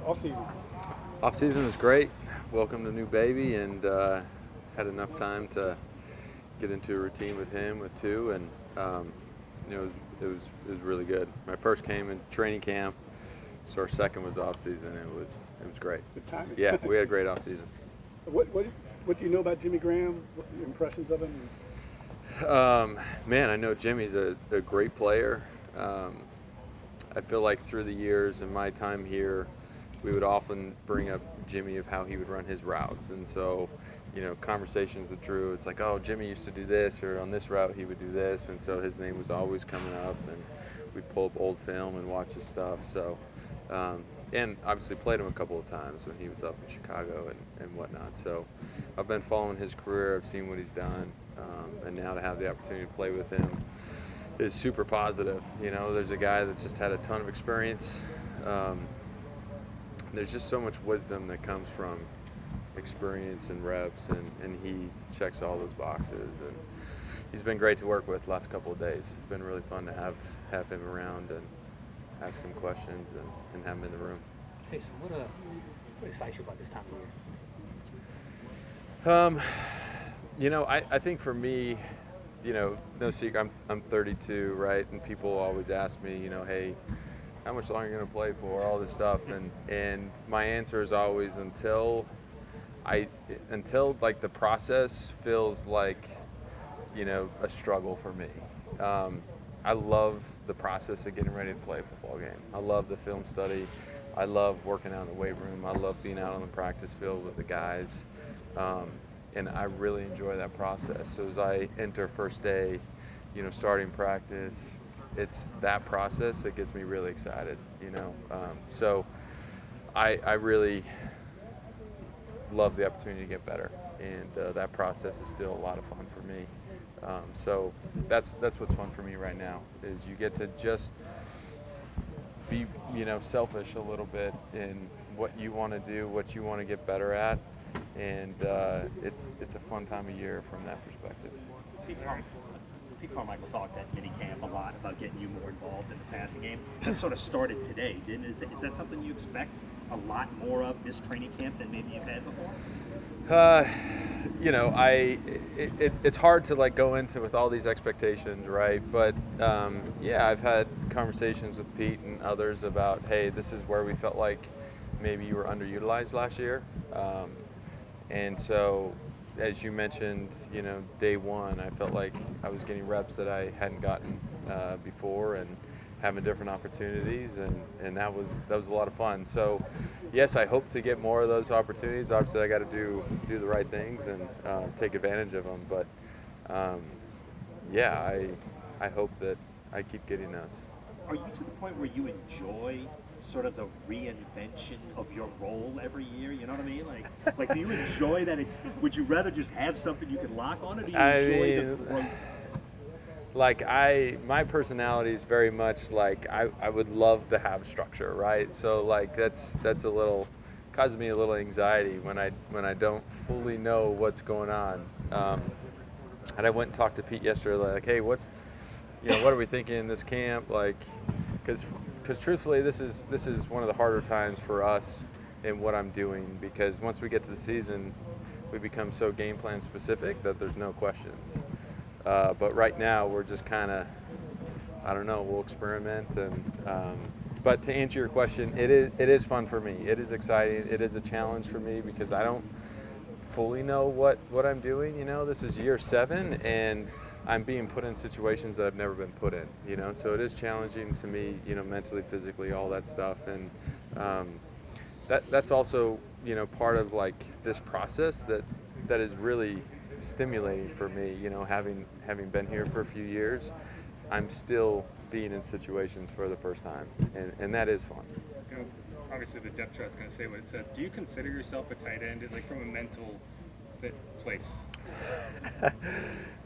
Off season. Off season was great. Welcomed a new baby and had enough time to get into a routine with him with two, and you know it was really good. My first came in training camp, so our second was off season. It was great. Good timing. Yeah, we had a great off season. What do you know about Jimmy Graham? What your impressions of him? Man, I know Jimmy's a great player. I feel like through the years in my time here, we would often bring up Jimmy of how he would run his routes. And so, conversations with Drew, it's like, oh, Jimmy used to do this, or on this route he would do this. And so his name was always coming up, and we'd pull up old film and watch his stuff. So, and obviously played him a couple of times when he was up in Chicago and whatnot. So I've been following his career. I've seen what he's done. And now to have the opportunity to play with him is super positive. There's a guy that's just had a ton of experience. There's just so much wisdom that comes from experience and reps, and he checks all those boxes. And he's been great to work with the last couple of days. It's been really fun to have him around and ask him questions and have him in the room. Taysom, what excites you about this time of year? I think for me, no secret, I'm 32, right? And people always ask me, hey, how much longer are you going to play for? All this stuff, and my answer is always until like the process feels like, a struggle for me. I love the process of getting ready to play a football game. I love the film study. I love working out in the weight room. I love being out on the practice field with the guys. And I really enjoy that process. So as I enter first day, starting practice, it's that process that gets me really excited, So I really love the opportunity to get better, and that process is still a lot of fun for me. So that's what's fun for me right now, is you get to just be, selfish a little bit in what you want to do, what you want to get better at. And it's a fun time of year from that perspective. Pete Carmichael talked at minicamp a lot about getting you more involved in the passing game. That sort of started today, didn't it? Is that something you expect a lot more of this training camp than maybe you've had before? It's hard to go into with all these expectations, right? But I've had conversations with Pete and others about, hey, this is where we felt like maybe you were underutilized last year. And so, as you mentioned, day one, I felt like I was getting reps that I hadn't gotten before, and having different opportunities, and that was a lot of fun. So, yes, I hope to get more of those opportunities. Obviously, I got to do the right things and take advantage of them. But I hope that I keep getting those. Are you to the point where you enjoy sort of the reinvention of your role every year? You know what I mean? Like do you enjoy that? Would you rather just have something you can lock on, or do you enjoy the growth? My personality is very much like I would love to have structure, right? So that's a little, causes me a little anxiety when I don't fully know what's going on. And I went and talked to Pete yesterday, like, hey, what are we thinking in this camp? Because truthfully, this is one of the harder times for us in what I'm doing, because once we get to the season, we become so game plan specific that there's no questions. But right now, we're just kind of, I don't know, we'll experiment. But to answer your question, it is fun for me. It is exciting. It is a challenge for me because I don't fully know what I'm doing. This is year 7, and I'm being put in situations that I've never been put in, so it is challenging to me, mentally, physically, all that stuff. And that's also, part of this process that is really stimulating for me, having been here for a few years. I'm still being in situations for the first time, and that is fun. Obviously the depth chart's going to say what it says. Do you consider yourself a tight end, from a mental place?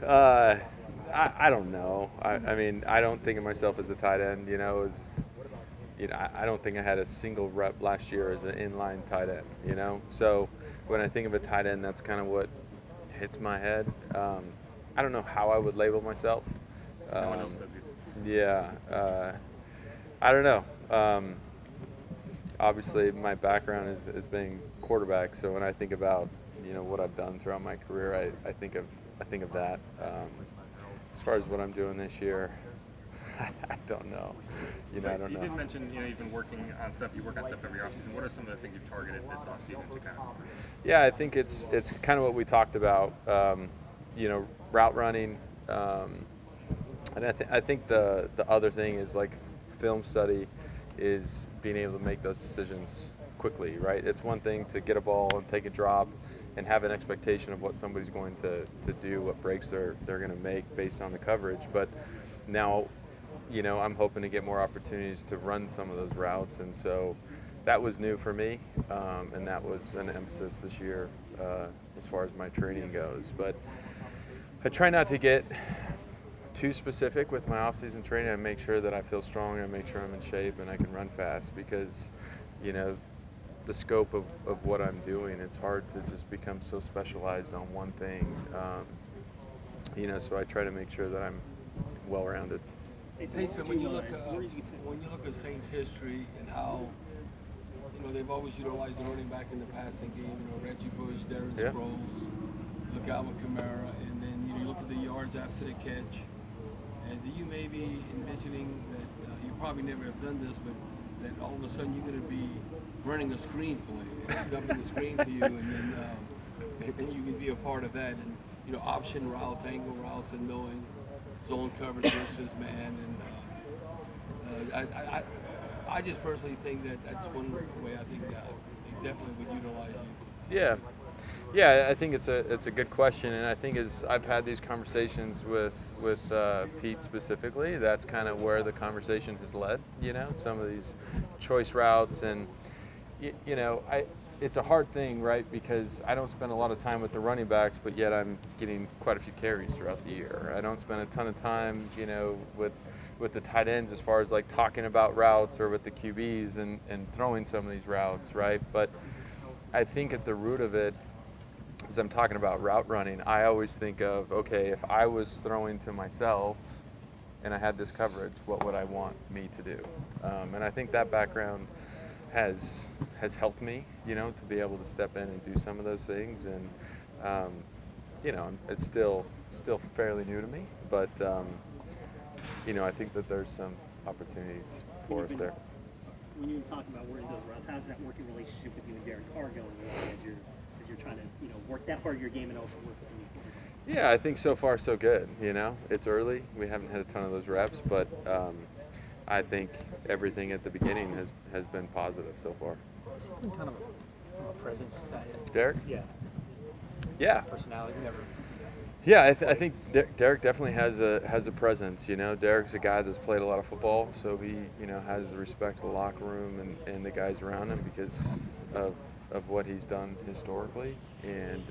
I don't know. I don't think of myself as a tight end. I don't think I had a single rep last year as an inline tight end. So when I think of a tight end, that's kind of what hits my head. I don't know how I would label myself. No one else does either. Yeah. I don't know. obviously my background is being quarterback. So when I think about what I've done throughout my career, I think of that. As far as what I'm doing this year, I don't know. I don't know. You did mention you've been working on stuff. You work on stuff every offseason. What are some of the things you've targeted this offseason to kind of? Yeah, I think it's kind of what we talked about. Route running, and I think the other thing is like film study, is being able to make those decisions quickly. Right? It's one thing to get a ball and take a drop and have an expectation of what somebody's going to do, what breaks they're going to make based on the coverage. But now, I'm hoping to get more opportunities to run some of those routes, and so that was new for me, and that was an emphasis this year as far as my training goes. But I try not to get too specific with my off-season training. I make sure that I feel strong, I make sure I'm in shape, and I can run fast, because the scope of what I'm doing, it's hard to just become so specialized on one thing. So I try to make sure that I'm well-rounded. Taysom, when you look at Saints history and how they've always utilized the running back in the passing game, Reggie Bush, Darren Sproles, look Alvin Kamara, and then you look at the yards after the catch. And do you maybe envisioning that you probably never have done this, but that all of a sudden you're going to be running a screen play, and dumping the screen to you, and then you can be a part of that, and option routes, angle routes, and knowing zone coverage versus man, and I just personally think that that's one way I think they definitely would utilize you. Yeah, I think it's a good question, and I think as I've had these conversations with Pete specifically, that's kind of where the conversation has led. Some of these choice routes, and it's a hard thing, right? Because I don't spend a lot of time with the running backs, but yet I'm getting quite a few carries throughout the year. I don't spend a ton of time, with the tight ends as far as like talking about routes, or with the QBs and throwing some of these routes, right? But I think at the root of it, as I'm talking about route running, I always think of, okay, if I was throwing to myself and I had this coverage, what would I want me to do? And I think that background has helped me, to be able to step in and do some of those things. And it's still fairly new to me, but I think that there's some opportunities for us there. When you're talking about working those routes, how's that working relationship with you and Derek Carr going along as you're trying to work that part of your game and also work with the new quarterback? Yeah, I think so far so good. It's early. We haven't had a ton of those reps, but I think everything at the beginning has been positive so far. He's been kind of a presence. Derek? Yeah. Personality, never. Yeah, I think Derek definitely has a presence. Derek's a guy that's played a lot of football, so he has the respect of the locker room and the guys around him because of what he's done historically. And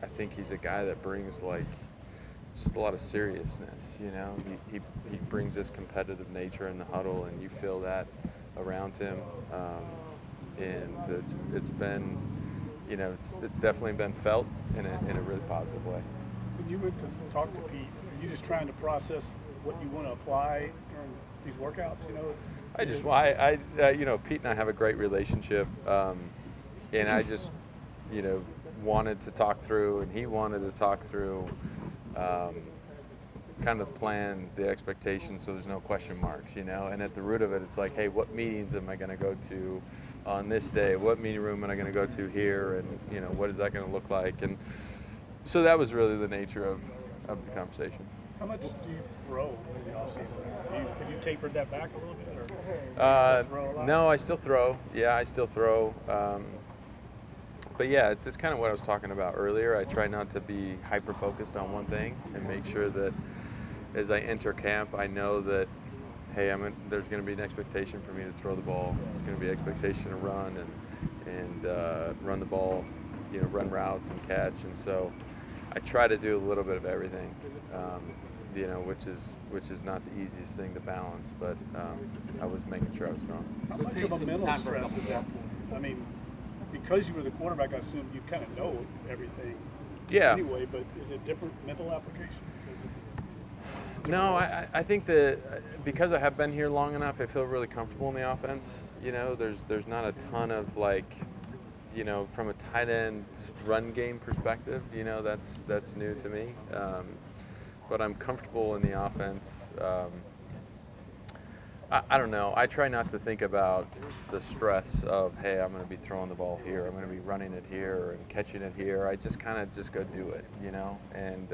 I think he's a guy that brings just a lot of seriousness. He brings this competitive nature in the huddle, and you feel that around him. And it's been, it's definitely been felt in a really positive way. When you went to talk to Pete, are you just trying to process what you want to apply during these workouts? Pete and I have a great relationship, and I just, wanted to talk through, and he wanted to talk through, kind of plan the expectations so there's no question marks, and at the root of it, it's like, hey, what meetings am I going to go to on this day? What meeting room am I going to go to here? And, what is that going to look like? And so that was really the nature of the conversation. How much do you throw in the offseason? Have you tapered that back a little bit? Or do you still throw a lot? No, I still throw. Yeah, I still throw. But yeah, it's kind of what I was talking about earlier. I try not to be hyper-focused on one thing and make sure that as I enter camp, I know that, hey, there's going to be an expectation for me to throw the ball. There's going to be an expectation to run and run the ball, run routes and catch. And so I try to do a little bit of everything, which is not the easiest thing to balance, but I was making sure I was throwing. How much of a mental stress is that? I mean, because you were the quarterback, I assume you kind of know everything. Yeah. Anyway, but is it different mental application? No, I think that because I have been here long enough, I feel really comfortable in the offense. you know, there's not a ton of like, you know, from a tight end run game perspective, you know, that's new to me. But I'm comfortable in the offense. I don't know. I try not to think about the stress of, hey, I'm going to be throwing the ball here, I'm going to be running it here and catching it here. I just kind of just go do it, you know. And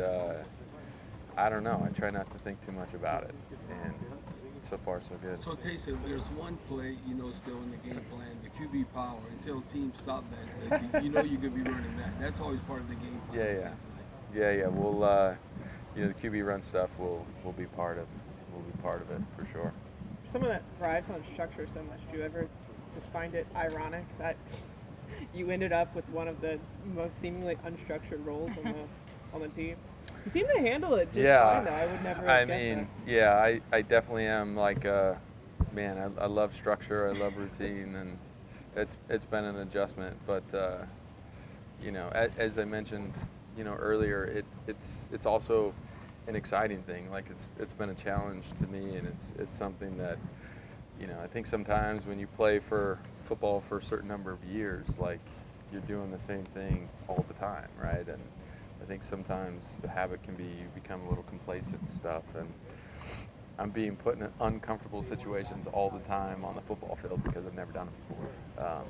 I don't know. I try not to think too much about it. And so far, so good. So Taysom, there's one play, you know, still in the game plan, the QB power. Until teams stop that, you know you're gonna be running that. That's always part of the game plan. Yeah, it yeah. seems like. Yeah. We'll, you know, the QB run stuff will be part of it for sure. Someone that thrives on structure so much, do you ever just find it ironic that you ended up with one of the most seemingly unstructured roles on the team? You seem to handle it just fine, though. I would never have I guessed mean, that. yeah, I definitely am like, man, I love structure, I love routine, and it's been an adjustment. But you know, as I mentioned, you know, earlier, it's also an exciting thing. Like it's been a challenge to me, and it's something that, you know, I think sometimes when you play for football for a certain number of years, like you're doing the same thing all the time, right? And I think sometimes the habit can be you become a little complacent and stuff, and I'm being put in uncomfortable situations all the time on the football field because I've never done it before,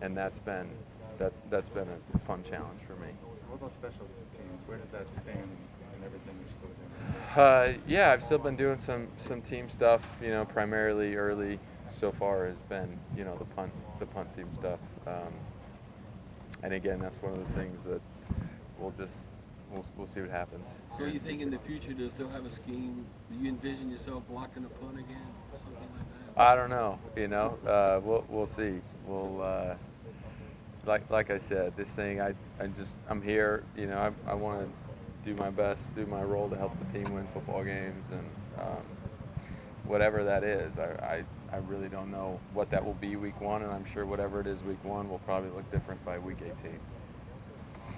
and that's been a fun challenge for me. What about special teams? Where does that stand in everything you're still doing? Yeah, I've still been doing some team stuff. You know, primarily early so far has been, you know, the punt team stuff, and again, that's one of those things that we'll see what happens. So you think in the future they'll still have a scheme? Do you envision yourself blocking a punt again, or something like that? I don't know. You know, we'll see. We'll like I said, this thing I'm here. You know, I want to do my best, do my role to help the team win football games, and whatever that is, I really don't know what that will be week 1, and I'm sure whatever it is week 1 will probably look different by week 18.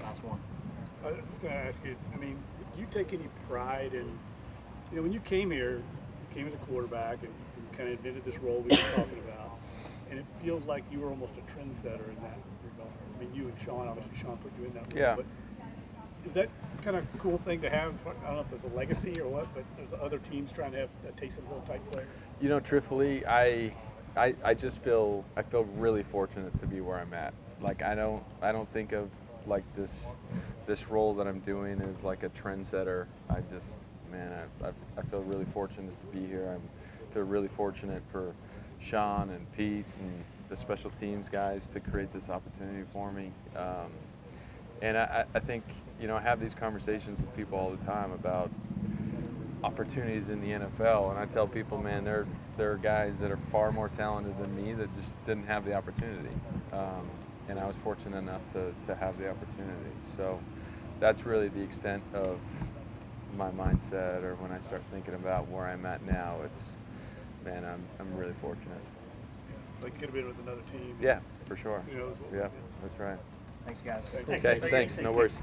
Last one. I was just going to ask you, I mean, do you take any pride in, you know, when you came here, you came as a quarterback and you kind of invented this role we were talking about, and it feels like you were almost a trendsetter in that regard. I mean, you and Sean, obviously Sean put you in that role, Yeah. but is that kind of a cool thing to have? I don't know if there's a legacy or what, but there's other teams trying to have a Taysom Hill type player. You know, truthfully, I just feel really fortunate to be where I'm at. Like I don't think of like this role that I'm doing as like a trendsetter. I feel really fortunate to be here. I feel really fortunate for Sean and Pete and the special teams guys to create this opportunity for me. And I think, you know, I have these conversations with people all the time about opportunities in the NFL, and I tell people, man, there are guys that are far more talented than me that just didn't have the opportunity. And I was fortunate enough to have the opportunity. So that's really the extent of my mindset, or when I start thinking about where I'm at now, it's, man, I'm really fortunate. Like you could have been with another team. Yeah, for sure. You know, Yeah, that's right. Thanks, guys. Okay, thanks. No worries.